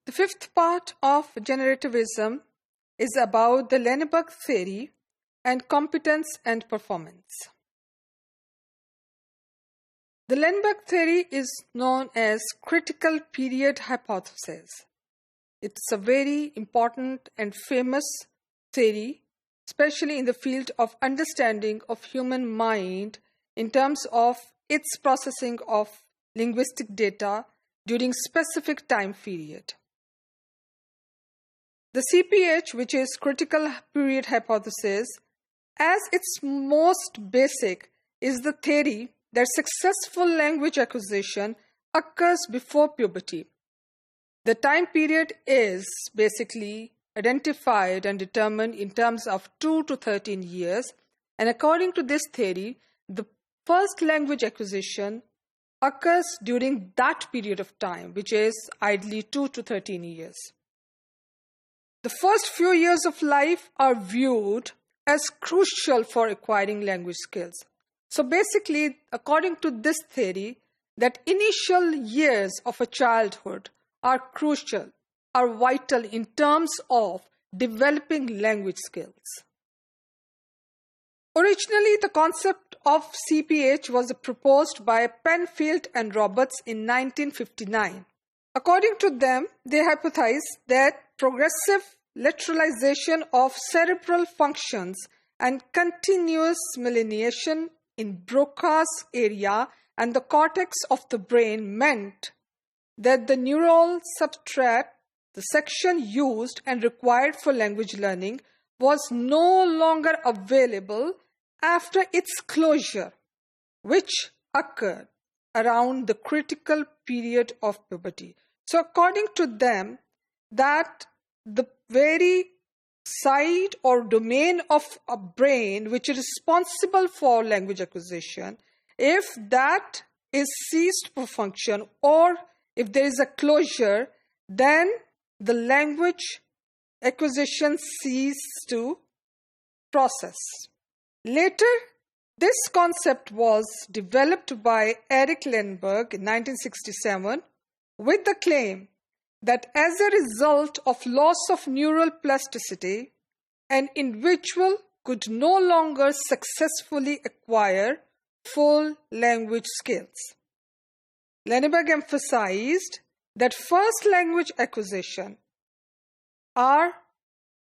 The fifth part of generativism is about the Lenneberg theory and competence and performance. The Lenneberg theory is known as critical period hypothesis. It's a very important and famous theory, especially in the field of understanding of human mind in terms of its processing of linguistic data during specific time period. The CPH, which is critical period hypothesis, as its most basic, is the theory that successful language acquisition occurs before puberty. The time period is basically identified and determined in terms of 2 to 13 years, and according to this theory, the first language acquisition occurs during that period of time, which is ideally 2 to 13 years. The first few years of life are viewed as crucial for acquiring language skills. So basically, according to this theory, that initial years of a childhood are crucial, are vital in terms of developing language skills. Originally, the concept of CPH was proposed by Penfield and Roberts in 1959. According to them, they hypothesized that progressive lateralization of cerebral functions and continuous myelination in Broca's area and the cortex of the brain meant that the neural substrate, the section used and required for language learning, was no longer available after its closure, which occurred around the critical period of puberty. So according to them, that the very side or domain of a brain which is responsible for language acquisition, if that is ceased to function or if there is a closure, then the language acquisition ceases to process. Later, this concept was developed by Eric Lenneberg in 1967 with the claim that as a result of loss of neural plasticity, an individual could no longer successfully acquire full language skills. Lenneberg emphasized that first language acquisition are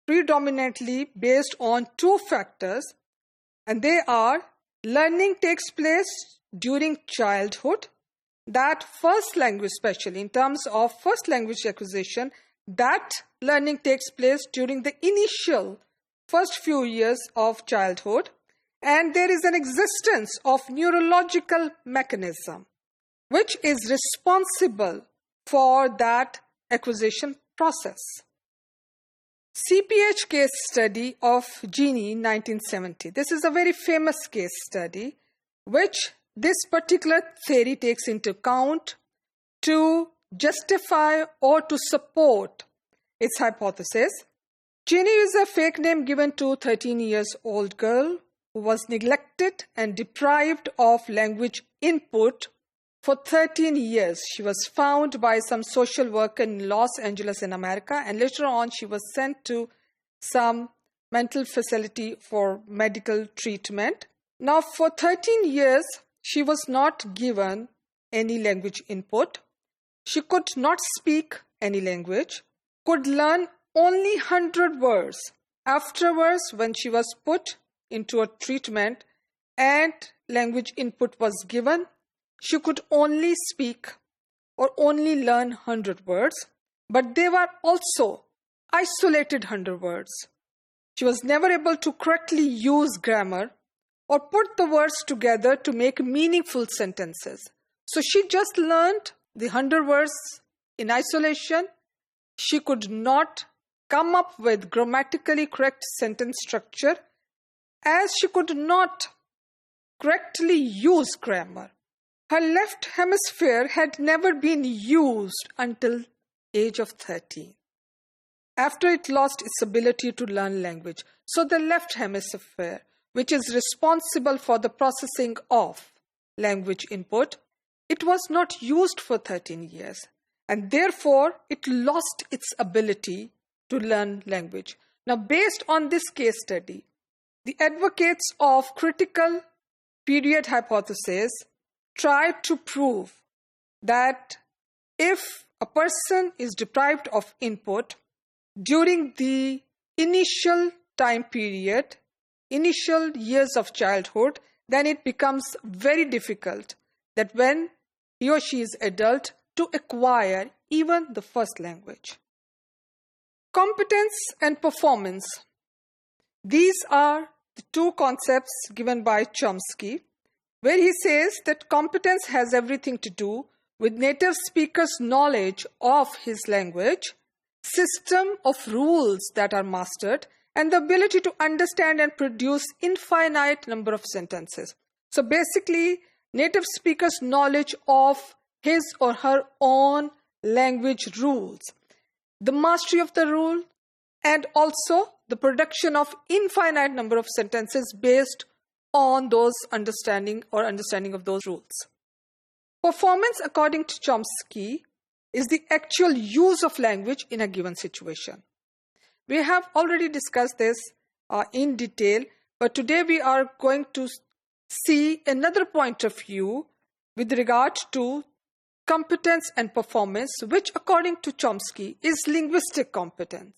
predominantly based on two factors, and they are learning takes place during childhood. That first language, especially in terms of first language acquisition, that learning takes place during the initial first few years of childhood, and there is an existence of neurological mechanism which is responsible for that acquisition process. CPH case study of Genie 1970. This is a very famous case study which this particular theory takes into account to justify or to support its hypothesis. Ginny is a fake name given to a 13-year-old girl who was neglected and deprived of language input for 13 years. She was found by some social worker in Los Angeles in America, and later on she was sent to some mental facility for medical treatment. Now for 13 years, she was not given any language input. She could not speak any language, could learn only 100 words. Afterwards, when she was put into a treatment and language input was given, she could only speak or only learn 100 words, but they were also isolated 100 words. She was never able to correctly use grammar or put the words together to make meaningful sentences. So she just learned the 100 words in isolation. She could not come up with grammatically correct sentence structure, as she could not correctly use grammar. Her left hemisphere had never been used until age of 13, after it lost its ability to learn language. So the left hemisphere, which is responsible for the processing of language input, it was not used for 13 years. and therefore it lost its ability to learn language. Now, based on this case study, the advocates of critical period hypothesis tried to prove that if a person is deprived of input during the initial time period, initial years of childhood, then it becomes very difficult that when he or she is adult to acquire even the first language. Competence and performance. These are the two concepts given by Chomsky, where he says that competence has everything to do with native speakers' knowledge of his language, system of rules that are mastered, and the ability to understand and produce infinite number of sentences. So basically, native speakers' knowledge of his or her own language rules, the mastery of the rule, and also the production of infinite number of sentences based on those understanding of those rules. Performance, according to Chomsky, is the actual use of language in a given situation. We have already discussed this in detail, but today we are going to see another point of view with regard to competence and performance, which according to Chomsky is linguistic competence.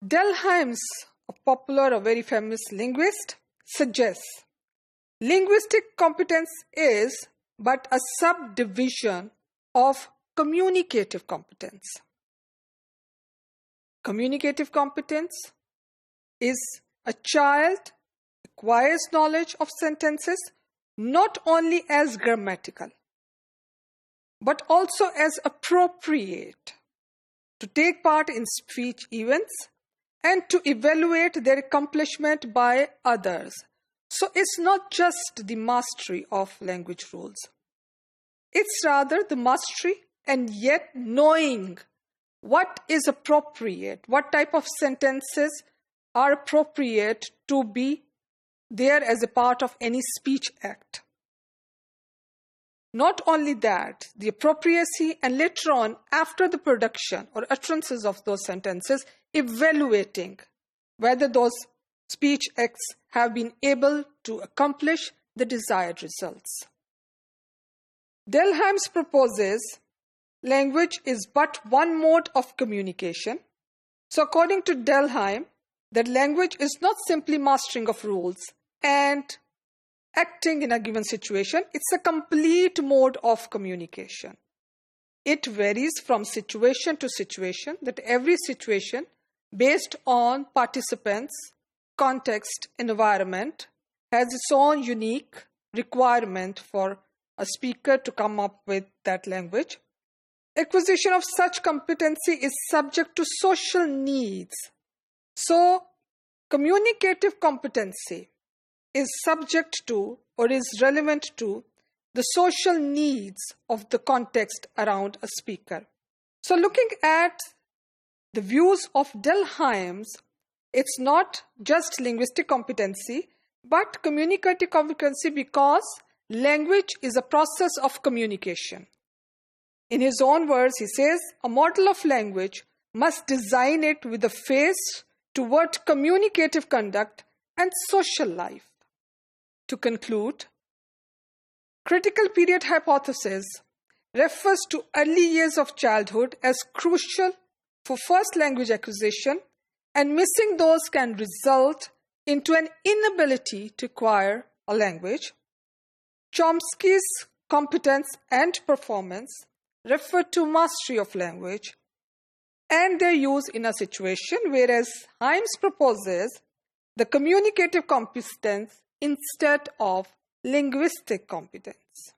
Delheims, a very famous linguist, suggests linguistic competence is but a subdivision of communicative competence. Communicative competence is a child acquires knowledge of sentences not only as grammatical, but also as appropriate to take part in speech events and to evaluate their accomplishment by others. So it's not just the mastery of language rules. It's rather the mastery and yet knowing what is appropriate, what type of sentences are appropriate to be there as a part of any speech act. Not only that, the appropriacy, and later on, after the production or utterances of those sentences, evaluating whether those speech acts have been able to accomplish the desired results. Delheims proposes language is but one mode of communication. So according to Delheim, that language is not simply mastering of rules and acting in a given situation, it's a complete mode of communication. It varies from situation to situation, that every situation based on participants, context, environment has its own unique requirement for a speaker to come up with that language. Acquisition of such competency is subject to social needs. So, communicative competency is subject to or is relevant to the social needs of the context around a speaker. So, looking at the views of Delheims, it's not just linguistic competency, but communicative competency, because language is a process of communication. In his own words, he says, a model of language must design it with a face toward communicative conduct and social life. To conclude, critical period hypothesis refers to early years of childhood as crucial for first language acquisition, and missing those can result into an inability to acquire a language. Chomsky's competence and performance refer to mastery of language and their use in a situation, whereas Himes proposes the communicative competence instead of linguistic competence.